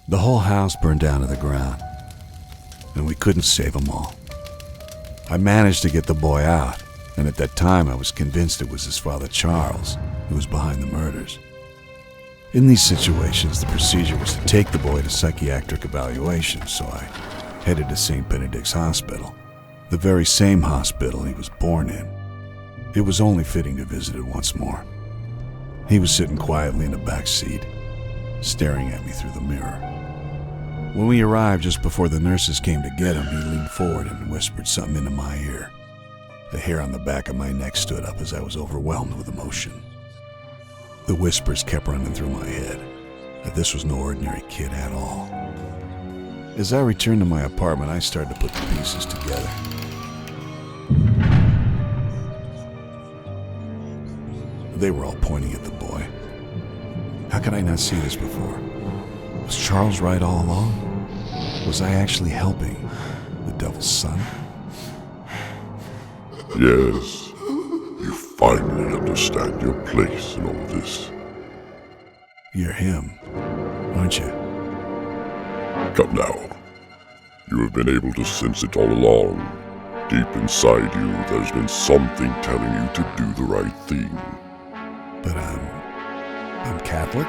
The whole house burned down to the ground, and we couldn't save them all. I managed to get the boy out, and at that time I was convinced it was his father Charles who was behind the murders. In these situations, the procedure was to take the boy to psychiatric evaluation, so I headed to St. Benedict's Hospital, the very same hospital he was born in. It was only fitting to visit it once more. He was sitting quietly in the back seat, staring at me through the mirror. When we arrived just before the nurses came to get him, he leaned forward and whispered something into my ear. The hair on the back of my neck stood up as I was overwhelmed with emotion. The whispers kept running through my head that this was no ordinary kid at all. As I returned to my apartment, I started to put the pieces together. They were all pointing at the boy. How could I not see this before? Was Charles right all along? Was I actually helping the devil's son? Yes, you finally understand your place in all this. You're him, aren't you? Come now. You have been able to sense it all along. Deep inside you, there's been something telling you to do the right thing. But I'm Catholic?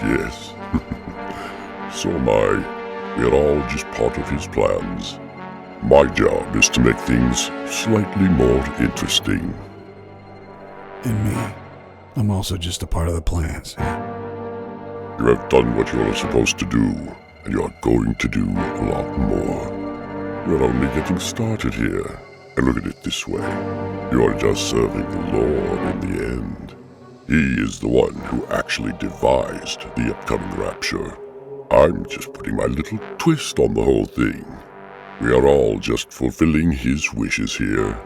Yes. So am I. We are all just part of his plans. My job is to make things slightly more interesting. And me. I'm also just a part of the plans. You have done what you are supposed to do, and you are going to do a lot more. We're only getting started here. And look at it this way. You are just serving the Lord in the end. He is the one who actually devised the upcoming rapture. I'm just putting my little twist on the whole thing. We are all just fulfilling his wishes here.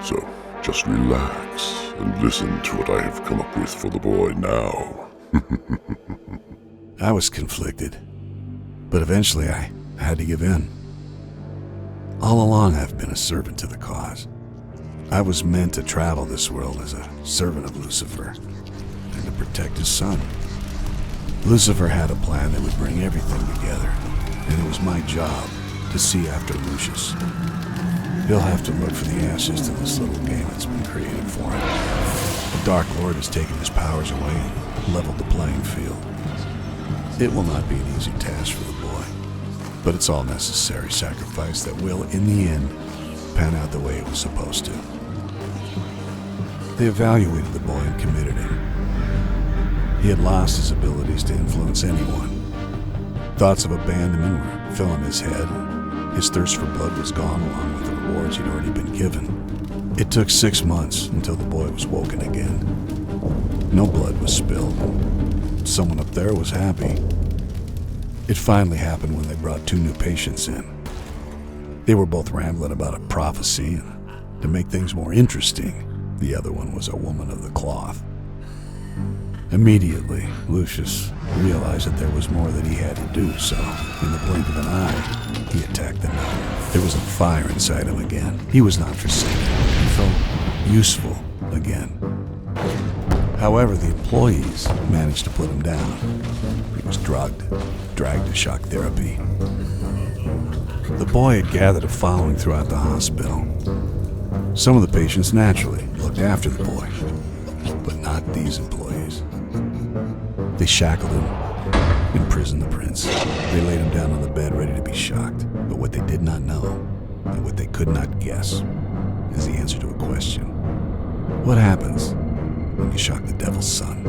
So, just relax and listen to what I have come up with for the boy now. I was conflicted, but eventually I had to give in. All along I've been a servant to the cause. I was meant to travel this world as a servant of Lucifer and to protect his son. Lucifer had a plan that would bring everything together, and it was my job to see after Lucius. He'll have to look for the answers to this little game that's been created for him. The Dark Lord has taken his powers away and leveled the playing field. It will not be an easy task for the boy, but it's all necessary sacrifice that will, in the end, pan out the way it was supposed to. They evaluated the boy and committed him. He had lost his abilities to influence anyone. Thoughts of abandonment were filling his head. His thirst for blood was gone along with the rewards he'd already been given. It took 6 months until the boy was woken again. No blood was spilled. Someone up there was happy. It finally happened when they brought 2 new patients in. They were both rambling about a prophecy, and to make things more interesting, the other one was a woman of the cloth. Immediately, Lucius realized that there was more that he had to do, so in the blink of an eye, he attacked the nun. There was a fire inside him again. He was not forsaken. He felt useful again. However, the employees managed to put him down. He was drugged, dragged to shock therapy. The boy had gathered a following throughout the hospital. Some of the patients naturally looked after the boy, but not these employees. They shackled him, imprisoned the prince. They laid him down on the bed ready to be shocked. But what they did not know, and what they could not guess, is the answer to a question. What happens when you shock the devil's son?